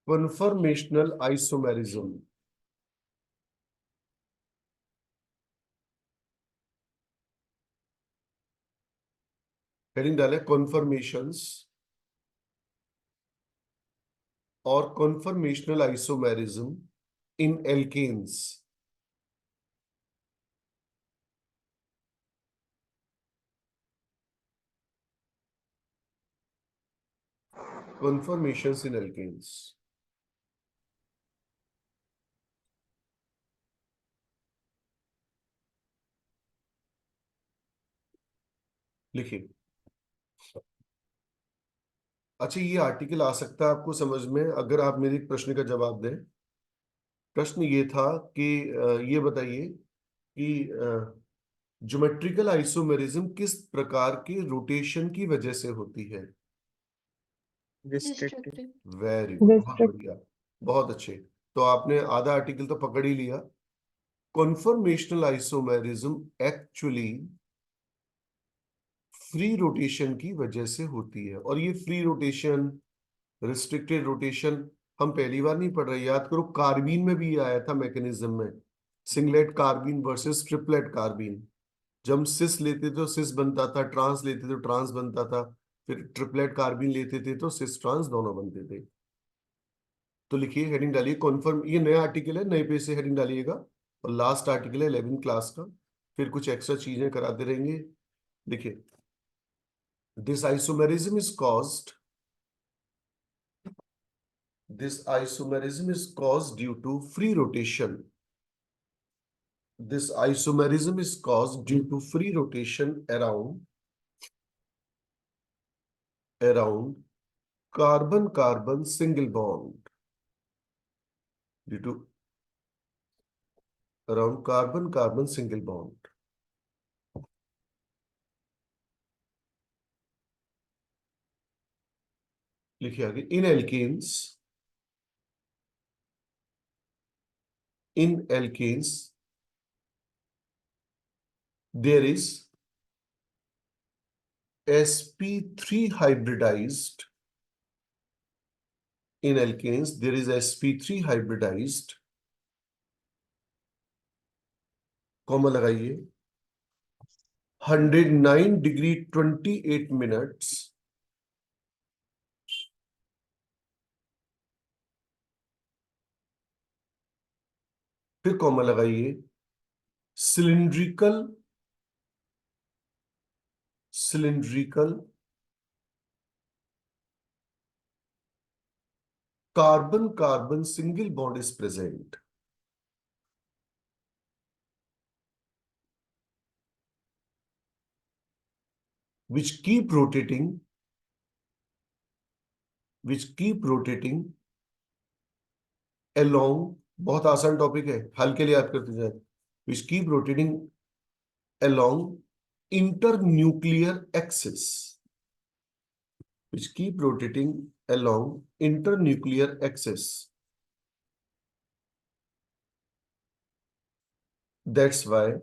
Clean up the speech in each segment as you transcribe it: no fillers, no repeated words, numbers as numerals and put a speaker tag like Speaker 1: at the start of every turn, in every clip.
Speaker 1: Conformational isomerism. Heading डाले conformations और conformational isomerism in alkanes. Conformations in alkanes. लिखिए। अच्छा, ये आर्टिकल आ सकता है आपको समझ में अगर आप मेरे एक प्रश्न का जवाब दें। प्रश्न ये था कि ये बताइए कि ज्योमेट्रिकल आइसोमेरिज्म किस प्रकार के रोटेशन की वजह से होती है।
Speaker 2: डिस्ट्रक्टिव।
Speaker 1: वेरी गुड, बहुत बढ़िया, बहुत अच्छे। तो आपने आधा आर्टिकल तो पकड़ ही लिया। Conformational isomerism actually free rotation की वजह से होती है। और ये फ्री रोटेशन, रिस्ट्रिक्टेड रोटेशन हम पहली बार नहीं पढ़ रहे। याद करो, कार्बीन में भी ये आया था मैकेनिज्म में, singlet carbene versus triplet carbene. जब हम सिस लेते थे तो सिस बनता था, ट्रांस लेते थे तो ट्रांस बनता था, फिर ट्रिपलेट कार्बीन लेते थे तो सिस ट्रांस दोनों बनते थे। तो लिखिए, हेडिंग डालिए कॉन्फर्म। ये नया आर्टिकल है, नए पेज से हेडिंग डालिएगा। और लास्ट आर्टिकल है 11th क्लास का, फिर कुछ एक्स्ट्रा चीजें कराते रहेंगे। देखिए, this isomerism is caused due to free rotation. This isomerism is caused due to free rotation around carbon-carbon single bond. Due to around carbon-carbon single bond. लिखिए आगे, in alkanes there is sp3 hybridized. In alkanes there is sp3 hybridized, comma लगाइए, 109 degree 28 minutes फिर comma लगाइए, cylindrical carbon-carbon single bond is present, which keep rotating along. बहुत आसान topic है, हल के लिए याद करते जाए। which keep rotating along internuclear axis, which keep rotating along internuclear axis. That's why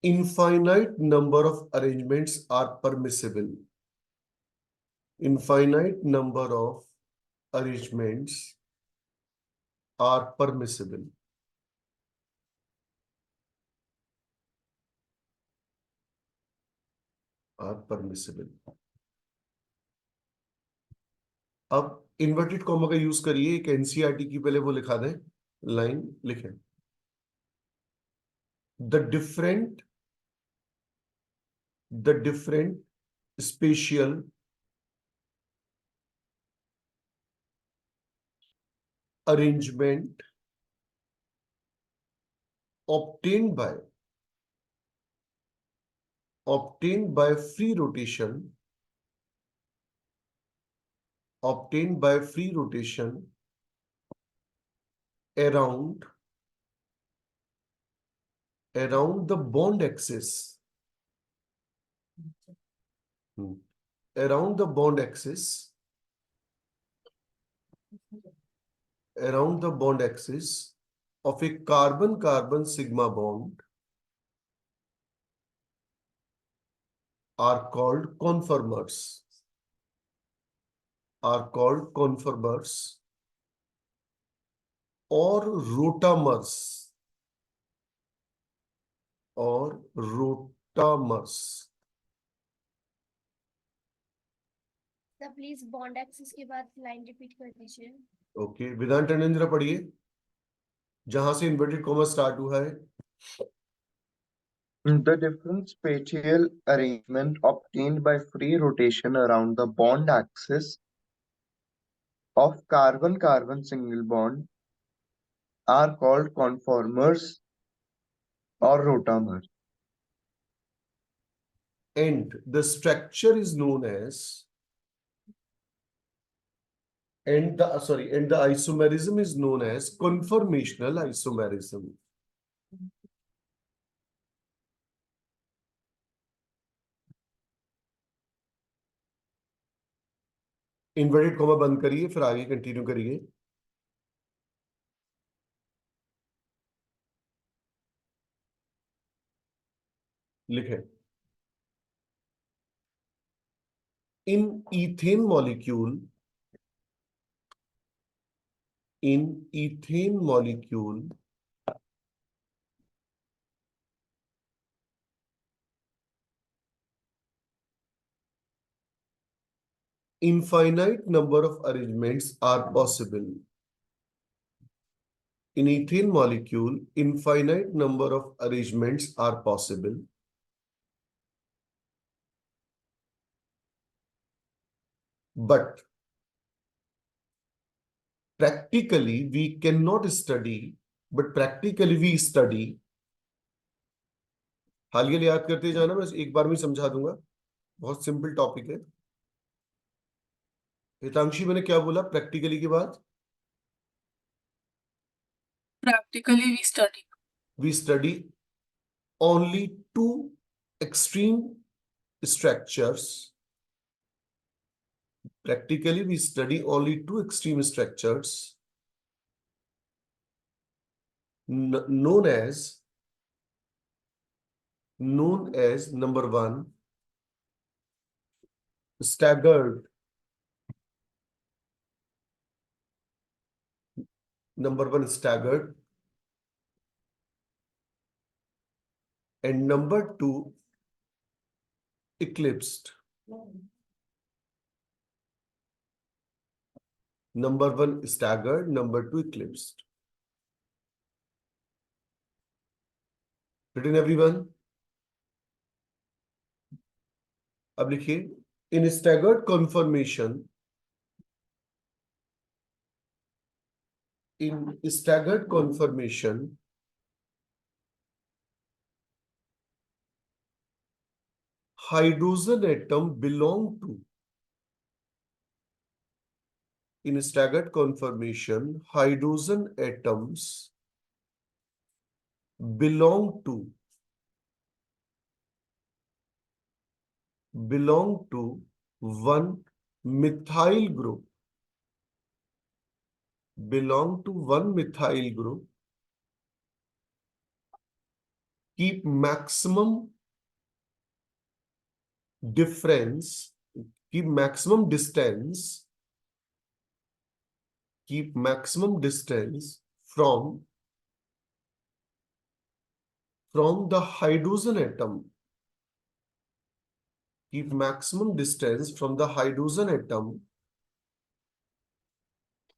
Speaker 1: infinite number of arrangements are permissible. Infinite number of arrangements are permissible. अब इन्वर्टेड कॉमा का यूज करिए, एक एनसीईआरटी की पहले वो लिखा दें, लाइन लिखें। The different spatial arrangement obtained by free rotation around the bond axis, around the bond axis of a carbon-carbon sigma bond are called conformers. Are called conformers or rotamers. Or rotamers.
Speaker 2: Sir please bond axis के बाद line repeat कर दीजिए।
Speaker 1: Okay, वेदांत टंडन जरा पढ़िए जहां से inverted comma start हुआ है।
Speaker 3: The different spatial arrangement obtained by free rotation around the bond axis of carbon-carbon single bond are called conformers or rotamers.
Speaker 1: And the structure is known as, and the isomerism is known as conformational isomerism. Inverted comma बंद करिए, फिर आगे continue करिए। लिखें, in ethane molecule, infinite number of arrangements are possible. In ethane molecule, infinite number of arrangements are possible. But practically we cannot study, but practically we study. हाल याद करते जाना, मैं एक बार में समझा दूंगा, बहुत सिंपल टॉपिक है। हितांशी, मैंने क्या बोला प्रैक्टिकली के बाद?
Speaker 4: Practically, we study
Speaker 1: only two extreme structures. Practically, we study only two extreme structures known as number one, staggered. Number one, staggered. And number two, eclipsed. Number one, staggered. Number two, eclipsed. Written, everyone? अब लिखिए, in staggered conformation, hydrogen atom belong to, in staggered conformation, hydrogen atoms belong to one methyl group, keep maximum distance from the hydrogen atom. Keep maximum distance from the hydrogen atom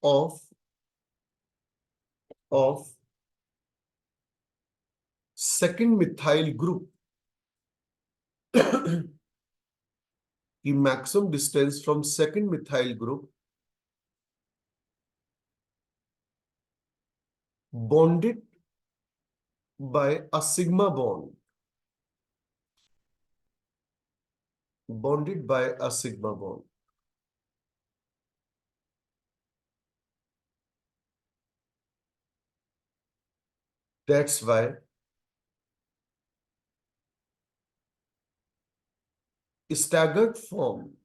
Speaker 1: of second methyl group. Keep maximum distance from second methyl group bonded by a sigma bond. That's why staggered form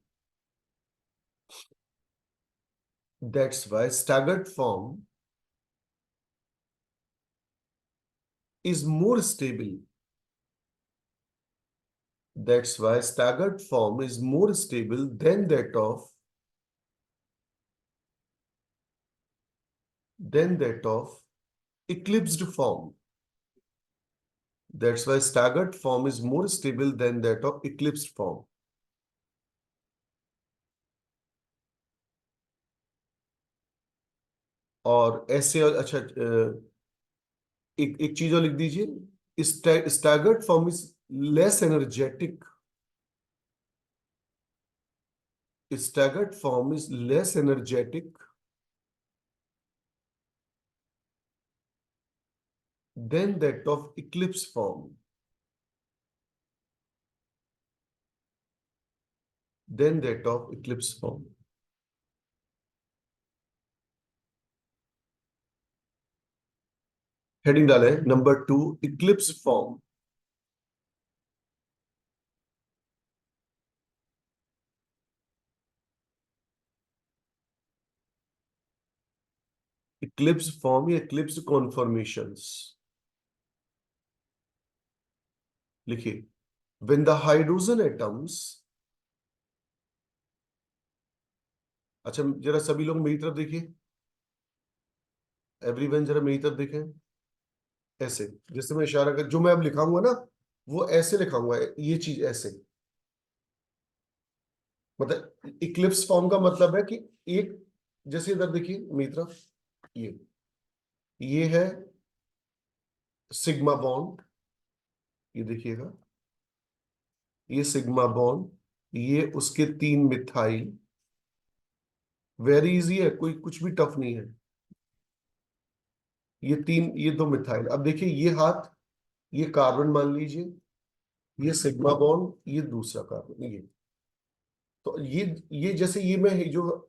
Speaker 1: is more stable That's why staggered form is more stable than that of eclipsed form. That's why staggered form is more stable than that of eclipsed form. और ऐसे और अच्छा एक चीज और लिख दीजिए, staggered form is less energetic. Staggered form is less energetic than that of eclipse form. Than that of eclipse form. Heading डाले number 2, eclipse form. Eclipse form या इक्लिप्स कॉन्फॉर्मेशंस लिखिए. when the hydrogen atoms, अच्छा जरा सभी लोग मेरी तरफ देखिए, एवरीवन जरा मेरी तरफ देखें. ऐसे जैसे मैं इशारा कर, जो मैं अब लिखाऊंगा ना वो ऐसे लिखाऊंगा, ये चीज ऐसे. मतलब इक्लिप्स फॉर्म का मतलब है कि एक, जैसे इधर देखिए मेरी तरफ, ये है सिग्मा बॉन्ड, ये देखिएगा, ये सिग्मा बॉन्ड, ये उसके 3 मिथाइल. वेरी इजी है, कोई कुछ भी टफ नहीं है. ये 2 मिथाइल. अब देखिए ये हाथ, ये कार्बन मान लीजिए, ये सिग्मा बॉन्ड, ये दूसरा कार्बन, ये. तो ये जैसे ये मैं जो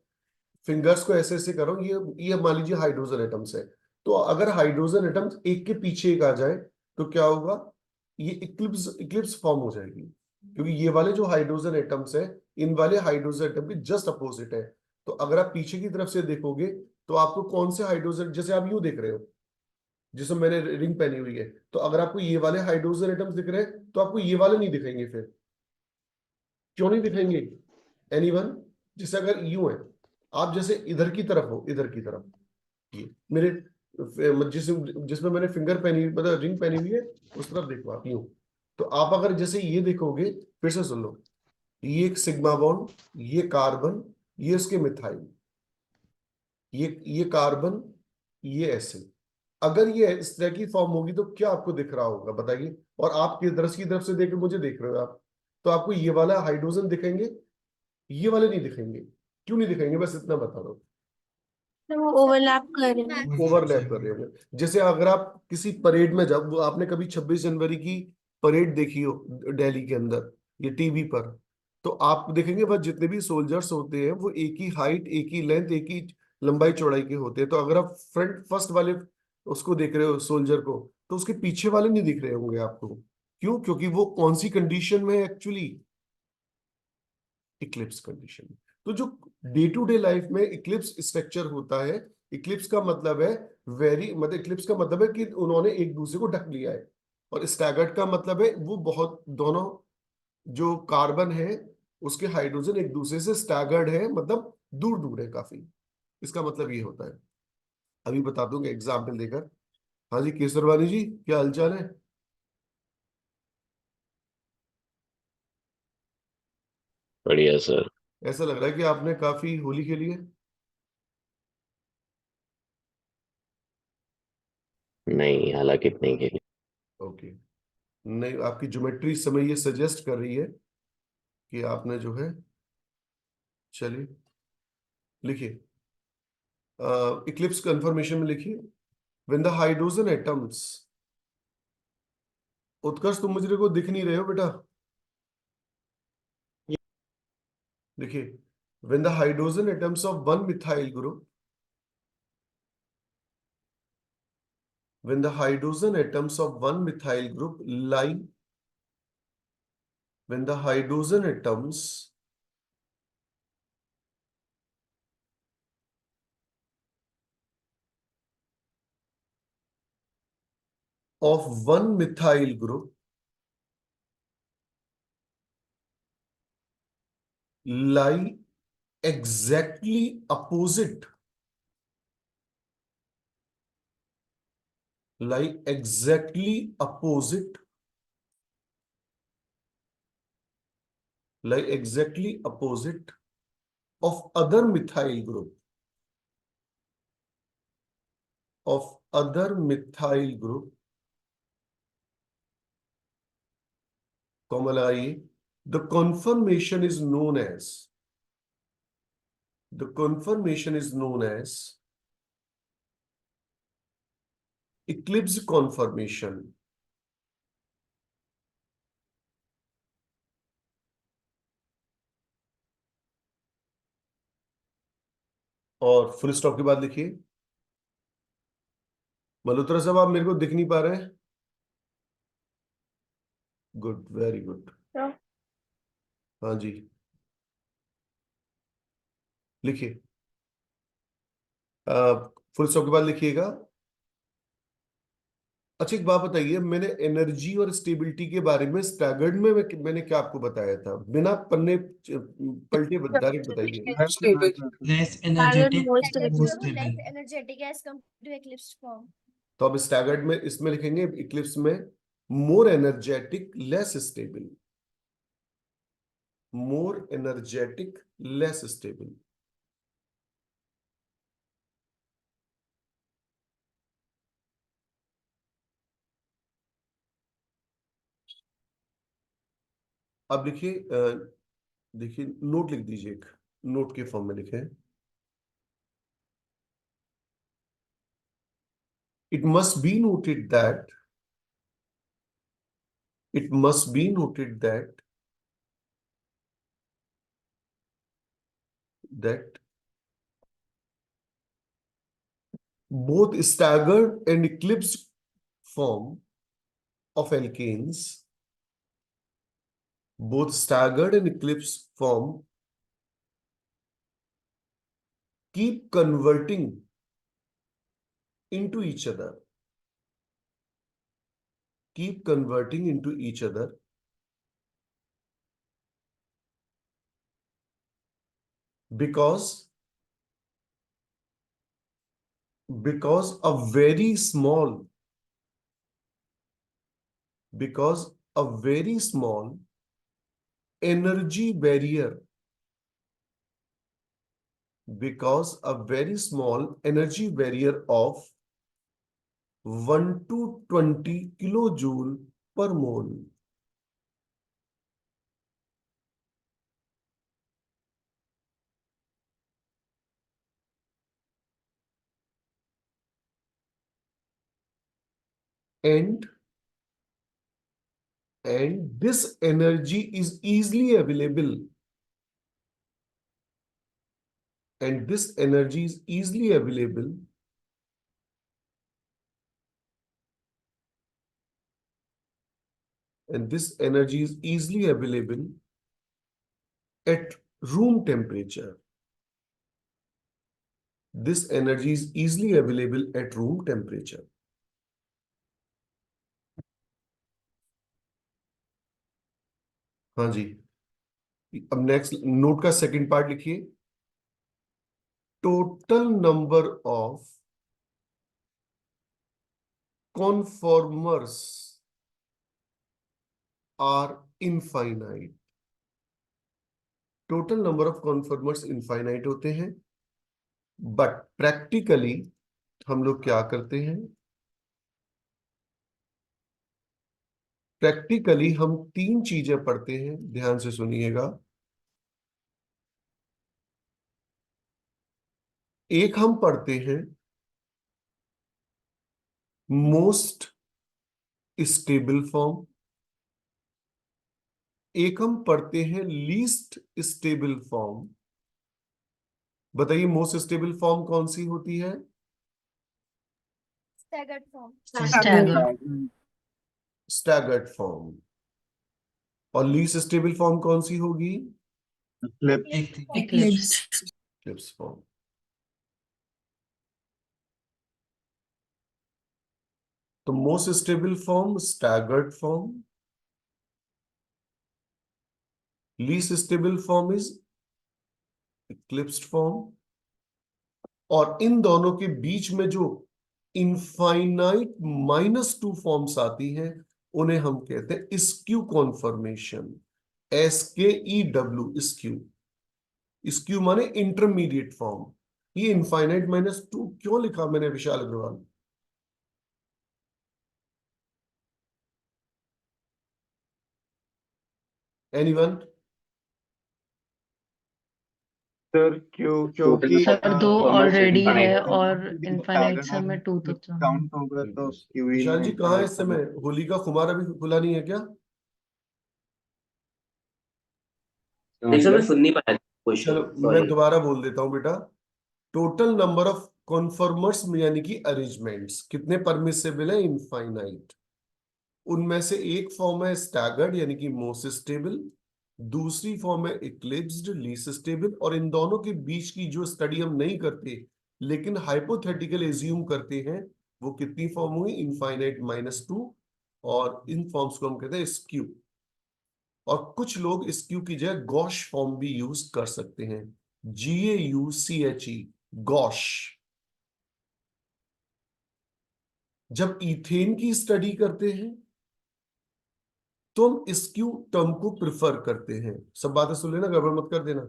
Speaker 1: फिंगर्स को ऐसे ऐसे कर रहा हूं, ये मान लीजिए हाइड्रोजन एटम्स है. तो अगर हाइड्रोजन एटम्स एक के पीछे एक आ जाए तो क्या होगा, ये इक्लिप्स इक्लिप्स फॉर्म हो जाएगी. क्योंकि ये वाले जो हाइड्रोजन एटम्स है, इन वाले हाइड्रोजन एटम के जस्ट अपोजिट है. तो अगर आप पीछे की तरफ से देखोगे तो आपको कौन से हाइड्रोजन, जैसे आप यूं देख रहे हो जिसमें मैंने रिंग पहनी हुई है, तो अगर आपको ये वाले हाइड्रोजन एटम्स दिख रहे हैं तो आपको ये वाले नहीं दिखेंगे. फिर क्यों नहीं दिखेंगे? एनीवन? जैसे अगर यूं है, आप जैसे इधर की तरफ हो, इधर की तरफ, ये मेरे जिसमें मैंने फिंगर पहनी, मतलब रिंग पहनी हुई है, उस तरफ देखो आप यूं. तो आप अगर जैसे ये देखोगे, फिर से सुन लो, ये एक सिग्मा बॉन्ड, ये कार्बन, ये उसके मिथाइल, ये कार्बन, ये ऐसे. अगर ये इस तरह की फॉर्म होगी तो क्या आपको दिख रहा होगा बताइए? और आप किस की तरफ से देख मुझे देख रहे हो आप, तो आपको ये वाला हाइड्रोजन दिखेंगे, ये वाले नहीं दिखेंगे. क्यों नहीं दिखेंगे, बस इतना बता दो.
Speaker 4: वो ओवरलैप कर रहे हैं.
Speaker 1: ओवरलैप कर रहे होंगे. जैसे अगर आप किसी परेड में, जब वो आपने कभी 26 जनवरी की परेड देखी हो दिल्ली के अंदर, ये टीवी पर, तो आप देखेंगे बस जितने भी सोल्जर्स होते हैं वो एक ही हाइट, एक ही लेंथ, एक ही लंबाई चौड़ाई के होते हैं. तो अगर आप फ्रंट फर्स्ट वाले उसको देख रहे हो सोल्जर को, तो उसके पीछे वाले नहीं दिख रहे होंगे आपको. क्यों? क्योंकि वो कौन सी कंडीशन में एक्चुअली, इक्लिप्स कंडीशन. तो जो डे टू डे लाइफ में इक्लिप्स स्ट्रक्चर होता है, इक्लिप्स का मतलब है वेरी, मतलब इक्लिप्स का मतलब है कि उन्होंने एक दूसरे को ढक लिया है. और स्टैगर्ड का मतलब है वो बहुत, दोनों जो कार्बन है उसके हाइड्रोजन एक दूसरे से स्टैगर्ड है, मतलब दूर दूर है काफी. इसका मतलब ये होता है. अभी बता दूंगा एग्जाम्पल देकर. हाँ जी केसरवानी जी, क्या हालचाल है?
Speaker 5: बढ़िया सर.
Speaker 1: ऐसा लग रहा है कि आपने काफी होली खेली है.
Speaker 5: नहीं, हालांकि नहीं खेली.
Speaker 1: ओके. नहीं, आपकी ज्योमेट्री समय ये सजेस्ट कर रही है कि आपने जो है, चलिए लिखिए, इक्लिप्स कंफर्मेशन में लिखिए. व्हेन द हाइड्रोजन एटम्स, उत्कर्ष तुम मुझे को दिख नहीं रहे हो बेटा, देखिए. When the hydrogen atoms of one methyl group, when the hydrogen atoms of one methyl group lie, when the hydrogen atoms of one methyl group lie exactly opposite, lie exactly opposite, lie exactly opposite of other methyl group, of other methyl group, comma लगाइए, the conformation is known as, the conformation is known as eclipse conformation. और full stop के बाद लिखिए, मल्होत्रा साहब आप मेरे को दिख नहीं पा रहे हैं? Good, very good.
Speaker 4: हाँ।
Speaker 1: हाँ जी, लिखिए, फुल स्टॉप के बाद लिखिएगा। अच्छा एक बात बताइए, मैंने एनर्जी और स्टेबिलिटी के बारे में स्टैगर्ड में मैंने क्या आपको बताया था? बिना पन्ने पलटे डायरेक्ट बताइए।
Speaker 6: less
Speaker 4: Staggered
Speaker 6: energetic,
Speaker 4: more
Speaker 2: Staggered
Speaker 6: more
Speaker 2: form
Speaker 6: stable.
Speaker 2: less energetic as compared to eclipsed form.
Speaker 1: तो अब स्टैगर्ड में इसमें लिखेंगे, इक्लिप्स में more energetic less stable, more energetic less stable. अब लिखिए, देखिए नोट लिख दीजिए, एक नोट के फॉर्म में लिखें, it must be noted that, it must be noted that both staggered and eclipsed form of alkanes, both staggered and eclipsed form keep converting into each other, keep converting into each other because a very small, because a very small energy barrier, because a very small energy barrier of 1 to 20 kilojoule per mole, and this energy is easily available, and this energy is easily available and this energy is easily available at room temperature. This energy is easily available at room temperature. हाँ जी, अब next note का second part लिखिए, total number of conformers are infinite. Total number of conformers infinite होते हैं, but practically हम लोग क्या करते हैं? प्रैक्टिकली हम तीन चीजें पढ़ते हैं, ध्यान से सुनिएगा। एक हम पढ़ते हैं मोस्ट स्टेबल फॉर्म, एक हम पढ़ते हैं लीस्ट स्टेबल फॉर्म। बताइए मोस्ट स्टेबल फॉर्म कौन सी होती है?
Speaker 2: Staggered form.
Speaker 4: Staggered.
Speaker 1: Staggered form. और लीस्ट स्टेबल फॉर्म कौन सी होगी?
Speaker 2: Eclipsed form.
Speaker 4: Eclipsed.
Speaker 1: Eclipse form. तो most stable form staggered form, least stable form is eclipsed form, और इन दोनों के बीच में जो इनफाइनाइट -2 फॉर्म्स आती हैं उन्हें हम कहते हैं skew conformation. SKEW, skew. Skew माने इंटरमीडिएट फॉर्म। ये इनफाइनाइट -2 क्यों लिखा मैंने विशाल अग्रवाल? एनीवन?
Speaker 3: सर क्योंकि
Speaker 4: सर 2 ऑलरेडी है और इनफाइनाइट
Speaker 3: अगर
Speaker 4: से में 2 तो
Speaker 3: काउंट होगा तो क्यों ही
Speaker 1: विशाल
Speaker 3: नहीं
Speaker 1: जी कहाँ है इस
Speaker 3: infinite
Speaker 1: समय? होली का खुमार अभी खुला नहीं है क्या?
Speaker 3: होगा।
Speaker 6: एक समय सुन नहीं पाया
Speaker 1: चलो
Speaker 6: क्वेश्चन,
Speaker 1: मैं
Speaker 6: सॉरी।
Speaker 1: दोबारा बोल देता हूं बेटा। टोटल नंबर ऑफ कॉन्फर्मर्स यानी कि अरेंजमेंट्स कितने परमिसिबल है? इनफाइनाइट। उनमें से एक फॉर्म है स्टैगर्ड यानी कि मोस्ट स्टेबल, दूसरी फॉर्म है इक्लिप्स्ड लीस्ट स्टेबल, और इन दोनों के बीच की जो स्टडी हम नहीं करते लेकिन हाइपोथेटिकल एज्यूम करते हैं वो कितनी फॉर्म हुई? इनफाइनाइट -2। और इन फॉर्म्स को हम कहते हैं स्क्यू। और कुछ इस स्क्यू की जगह गॉश फॉर्म भी यूज कर सकते हैं। GAUCHE, gosh. जब इथेन की स्टडी करते हैं तो हम स्क्यू टर्म को प्रिफर करते हैं। सब बातें सुन लेना, गड़बड़ मत कर देना।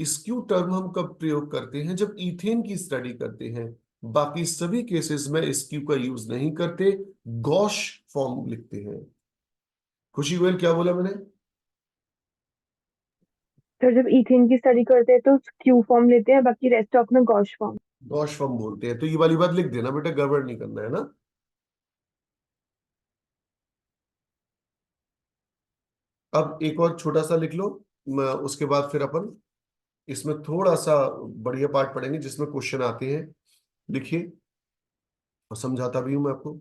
Speaker 1: स्क्यू टर्म हम कब प्रयोग करते हैं? जब इथेन की स्टडी करते हैं। बाकी सभी केसेस में स्क्यू का यूज नहीं करते, गॉश फॉर्म लिखते हैं। खुशी गोयल क्या बोला मैंने?
Speaker 7: सर जब इथेन की स्टडी करते हैं तो क्यू फॉर्म लेते हैं, बाकी रेस्ट ऑफ में गॉश फॉर्म।
Speaker 1: गॉश फॉर्म बोलते हैं। तो ये वाली बात लिख देना बेटा, गड़बड़ नहीं करना है ना। अब एक और छोटा सा लिख लो, उसके बाद फिर अपन इसमें थोड़ा सा बढ़िया पार्ट पढ़ेंगे जिसमें क्वेश्चन आते हैं। लिखिए, और समझाता भी हूं मैं आपको।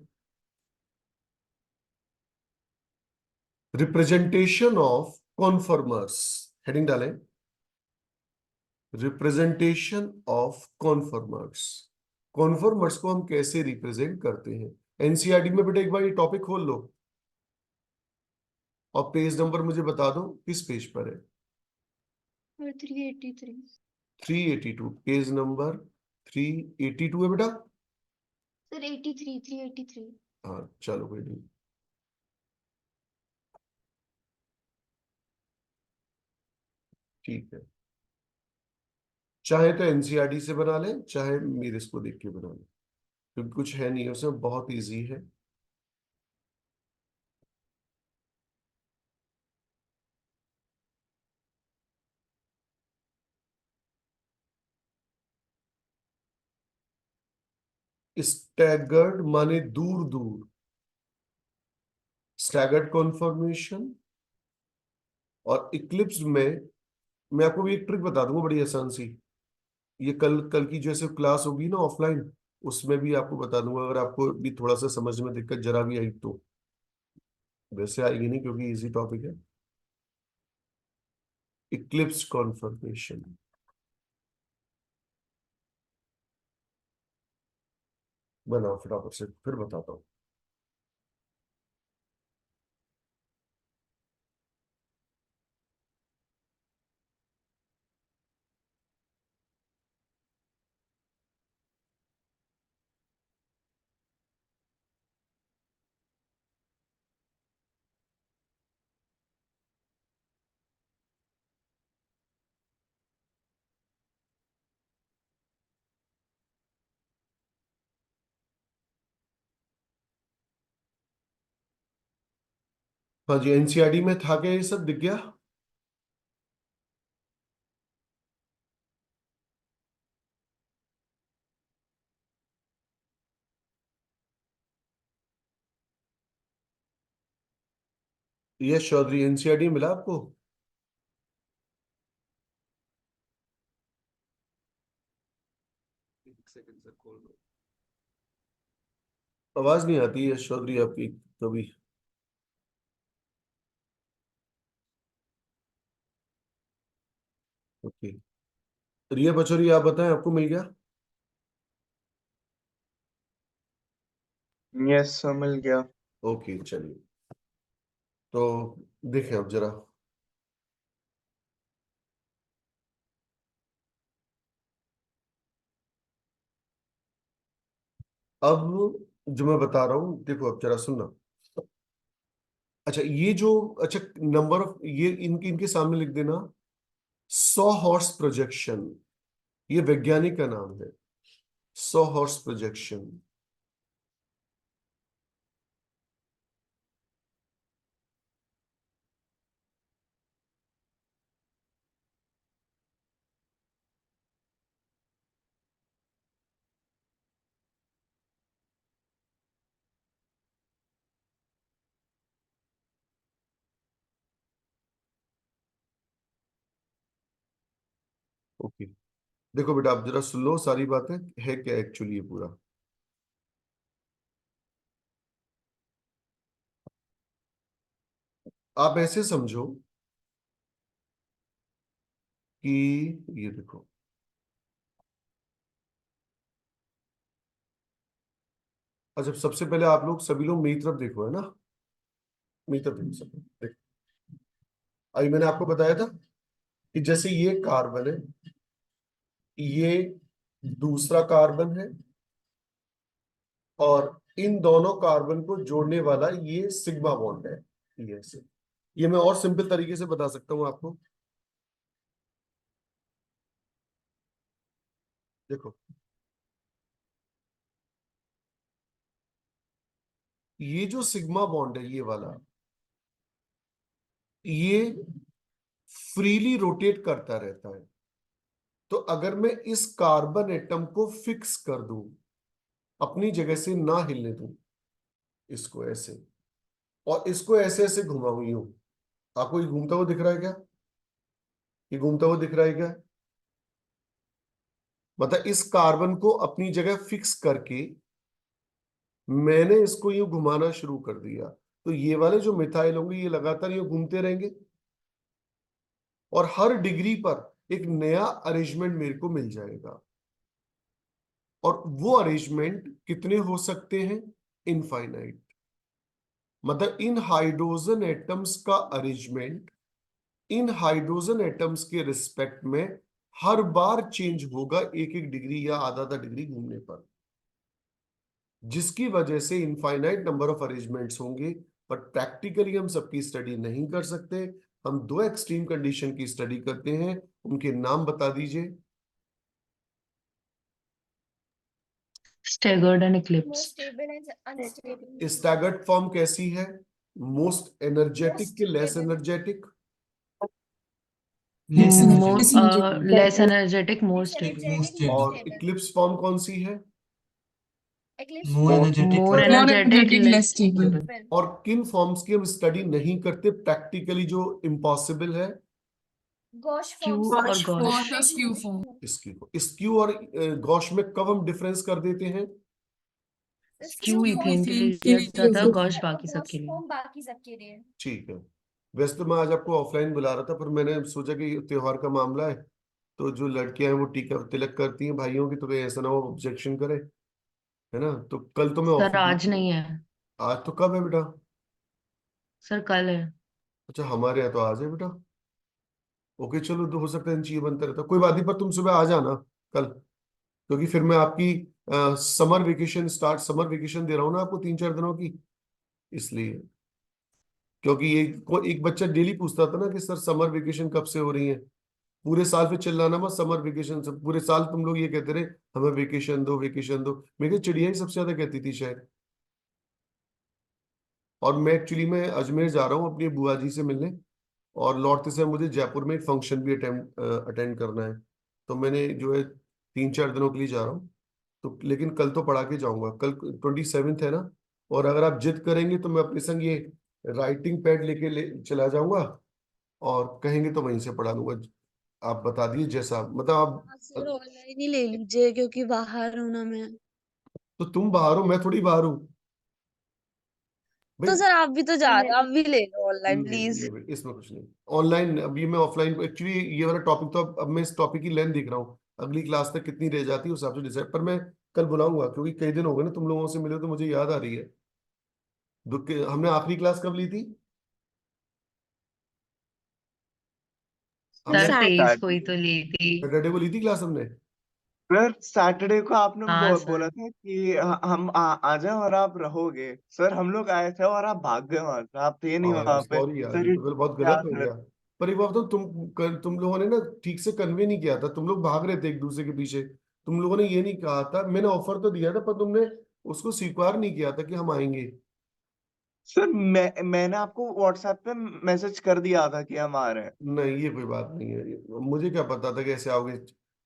Speaker 1: रिप्रेजेंटेशन ऑफ कॉन्फर्मर्स, हेडिंग डालें, रिप्रेजेंटेशन ऑफ कॉन्फर्मर्स। कॉन्फर्मर्स को हम कैसे रिप्रेजेंट करते हैं? एनसीईआरटी में बेटा एक बार ये टॉपिक खोल लो और पेज नंबर मुझे बता दो किस पेज पर है।
Speaker 2: और 383।
Speaker 1: 382, पेज नंबर 382 है बेटा।
Speaker 2: सर 383।
Speaker 1: हाँ चलो कोई नहीं। ठीक है, चाहे तो एनसीईआरटी से बना लें, चाहे मेरे इसको देख के बना लें, क्योंकि कुछ है नहीं उसमें, बहुत इजी है। स्टैगर्ड माने दूर दूर, स्टैगर्ड कॉन्फर्मेशन। और इक्लिप्स में मैं आपको भी एक ट्रिक बता दूंगा बड़ी आसान सी। ये कल कल की जैसे क्लास होगी ना ऑफलाइन, उसमें भी आपको बता दूंगा, अगर आपको भी थोड़ा सा समझ में दिक्कत जरा भी आई तो। वैसे आएगी नहीं क्योंकि इजी टॉपिक है। इक्लिप्स कॉन्फर्मेशन बनाओ फटाफट से, फिर बताता हूँ। हाँ जी, एनसीईआरटी में था क्या? ये सब दिख गया? यश चौधरी, एनसीईआरटी मिला आपको? एक सेकंड सर, खोल दो। आवाज नहीं आती यश चौधरी आपकी कभी। ओके, रिया पचौरी आप बताएं, आपको मिल गया?
Speaker 3: यस सर मिल गया।
Speaker 1: ओके चलिए, तो देखें अब जरा। अब जो मैं बता रहा हूं देखो, अब जरा सुनना। अच्छा ये जो, अच्छा नंबर ऑफ, ये इनके इनके सामने लिख देना 100 हॉर्स प्रोजेक्शन, ये वैज्ञानिक का नाम है, 100 हॉर्स प्रोजेक्शन। ओके, देखो बेटा आप जरा सुन लो सारी बातें, है क्या एक्चुअली ये पूरा। आप ऐसे समझो कि ये देखो, अच्छा सबसे पहले आप लोग सभी लोग मेरी तरफ देखो, है ना, मेरी तरफ देखो सब देखो। अभी मैंने आपको बताया था कि जैसे ये कार्बन है, ये दूसरा कार्बन है, और इन दोनों कार्बन को जोड़ने वाला ये सिग्मा बॉन्ड है, ये ऐसे। ये मैं और सिंपल तरीके से बता सकता हूं आपको, देखो ये जो सिग्मा बॉन्ड है ये वाला, ये फ्रीली रोटेट करता रहता है। तो अगर मैं इस कार्बन एटम को फिक्स कर दूं, अपनी जगह से ना हिलने दूं, इसको ऐसे, और इसको ऐसे ऐसे घुमाऊं यूं, आपको ये घूमता हुआ दिख रहा है क्या, ये घूमता हुआ दिख रहा है क्या, मतलब इस कार्बन को अपनी जगह फिक्स करके मैंने इसको यूं घुमाना शुरू कर दिया, तो ये वाले जो मिथाइल होंगे ये लगातार यूं घूमते रहेंगे, और हर डिग्री पर एक नया अरेंजमेंट मेरे को मिल जाएगा। और वो अरेंजमेंट कितने हो सकते हैं, इनफाइनाइट। मतलब इन हाइड्रोजन एटम्स का अरेंजमेंट इन हाइड्रोजन एटम्स के रिस्पेक्ट में हर बार चेंज होगा, एक एक डिग्री या आधा आधा डिग्री घूमने पर, जिसकी वजह से इनफाइनाइट नंबर ऑफ अरेंजमेंट्स होंगे। पर प्रैक्टिकली हम सबकी स्टडी नहीं कर सकते, हम दो एक्सट्रीम कंडीशन की स्टडी करते हैं, उनके नाम बता दीजिए।
Speaker 4: Staggered and
Speaker 2: Most
Speaker 4: eclipse.
Speaker 2: stable and unstable.
Speaker 1: Staggered form कैसी है, मोस्ट एनर्जेटिक
Speaker 2: Most
Speaker 1: के less
Speaker 2: stable.
Speaker 1: Energetic,
Speaker 4: Less energetic, more
Speaker 2: Less
Speaker 4: stable.
Speaker 2: energetic, more
Speaker 1: और
Speaker 2: stable.
Speaker 1: इक्लिप्स फॉर्म कौन सी है,
Speaker 2: Eclipse
Speaker 6: More
Speaker 2: form.
Speaker 6: energetic.
Speaker 4: More energetic, less stable.
Speaker 2: Stable.
Speaker 1: और किन forms की हम स्टडी नहीं करते प्रैक्टिकली जो इम्पॉसिबल है,
Speaker 2: Gauche
Speaker 4: Q
Speaker 2: form.
Speaker 4: और gauche.
Speaker 2: Skew form.
Speaker 1: स्क्यू और गॉश में कब हम डिफरेंस कर देते हैं,
Speaker 4: Q इथेन के लिए किया जाता है, gauche बाकी
Speaker 2: Gauche
Speaker 4: सबके लिए.
Speaker 2: form बाकी सबके लिए.
Speaker 1: ठीक है। वैसे तो मैं आज आपको ऑफलाइन बुला रहा था, पर मैंने सोचा कि त्योहार का मामला है, तो जो लड़कियां हैं वो टीका तिलक करती हैं भाइयों की, तो कहीं ऐसा ना हो ऑब्जेक्शन करे, है ना, तो कल तो मैं
Speaker 4: सर आज
Speaker 1: ऑफलाइन।
Speaker 4: नहीं है,
Speaker 1: आज तो कब है बेटा,
Speaker 4: सर कल है.
Speaker 1: अच्छा हमारे यहाँ तो आज है बेटा। ओके चलो, तो हो सकता है इन चीजें बनता रहता, कोई बात नहीं, पर तुम सुबह आ जाना कल, क्योंकि फिर मैं आपकी समर वेकेशन दे रहा हूँ ना आपको 3-4 दिनों की, इसलिए। क्योंकि ये एक बच्चा डेली पूछता था ना कि सर समर वेकेशन कब से हो रही है, पूरे साल फिर चिल्लाना मत समर वेकेशन से, पूरे साल तुम लोग ये कहते रहे हमें वेकेशन दो वेकेशन दो, मेरे को चिड़िया ही सबसे ज्यादा कहती थी शायद। और मैं एक्चुअली मैं अजमेर जा रहा हूँ अपनी बुआ जी से मिलने, और लौटते समय मुझे जयपुर में एक फंक्शन भी अटेंड करना है, तो मैंने जो है 3-4 दिनों के लिए जा रहा हूँ। तो लेकिन कल तो पढ़ा के जाऊंगा, कल 27th है ना, और अगर आप जिद करेंगे तो मैं अपने संग ये राइटिंग पैड चला जाऊंगा, और कहेंगे तो वहीं से पढ़ा लूंगा। आप बता दिए जैसा, मतलब
Speaker 8: सर
Speaker 1: आप,
Speaker 8: ऑनलाइन ही ले लीजिए क्योंकि बाहर हूं ना मैं।
Speaker 1: तो तुम बाहर हो मैं थोड़ी बाहर हूँ भाई।
Speaker 8: तो सर आप भी तो जा रहे हो, आप भी ले लो ऑनलाइन
Speaker 1: नहीं
Speaker 8: प्लीज।
Speaker 1: नहीं भाई, इसमें कुछ नहीं ऑनलाइन, अभी मैं ऑफलाइन एक्चुअली ये वाला टॉपिक तो अब मैं इस टॉपिक की लेंथ देख रहा हूँ, अगली क्लास तक कितनी रह जाती है उस हिसाब से डिसाइड, पर मैं कल बुलाऊंगा, क्योंकि कई दिन हो गए ना तुम लोगों से मिले, तो मुझे याद आ रही है। हमने आखिरी क्लास कब ली थी, हमने
Speaker 4: सर 23 को ही
Speaker 3: सैटरडे
Speaker 4: तो ली थी.
Speaker 1: सैटरडे को ली थी क्लास हमने,
Speaker 3: सर सैटरडे को आपने
Speaker 4: हाँ
Speaker 3: बोला
Speaker 4: सर।
Speaker 3: था कि हम आ जाए और आप रहोगे। सर हम लोग आए थे और आप भाग गए वहां से, आप थे नहीं
Speaker 1: हाँ यार
Speaker 3: वहां पे।
Speaker 1: सॉरी यार,
Speaker 3: सर
Speaker 1: ये
Speaker 3: ये
Speaker 1: तो फिर बहुत
Speaker 3: क्या
Speaker 1: गलत हो
Speaker 3: गलत।
Speaker 1: गया। पर एक बात तो तुम लोगों ने ना ठीक से कन्वे नहीं किया था, तुम लोग भाग रहे थे एक दूसरे के पीछे। तुम लोगों ने ये नहीं कहा था, मैंने ऑफर तो दिया था पर तुमने उसको स्वीकार नहीं किया था कि हम आएंगे।
Speaker 3: सर मैंने आपको व्हाट्सएप पे मैसेज कर दिया था कि हम आ रहे हैं।
Speaker 1: नहीं ये कोई बात नहीं है, मुझे क्या पता था कैसे आओगे।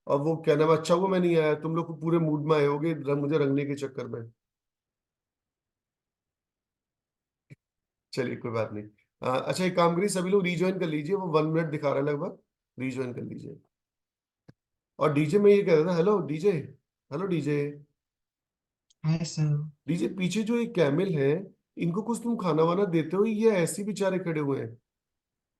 Speaker 1: अब वो क्या नाम है, अच्छा हुआ मैं नहीं आया, तुम लोग पूरे मूड में आए होगे मुझे रंगने के चक्कर में। चलिए कोई बात नहीं। अच्छा एक काम करिए, सभी लोग रीज्वाइन कर लीजिए, वो 1 मिनट दिखा रहा है लगभग। रीज्वाइन कर लीजिए। और डीजे में ये कह रहा था, hello DJ, hello DJ.
Speaker 6: Hi sir.
Speaker 1: DJ पीछे जो एक कैमल है, इनको कुछ तुम खाना वाना देते हो, ये ऐसे ही बेचारे खड़े हुए हैं।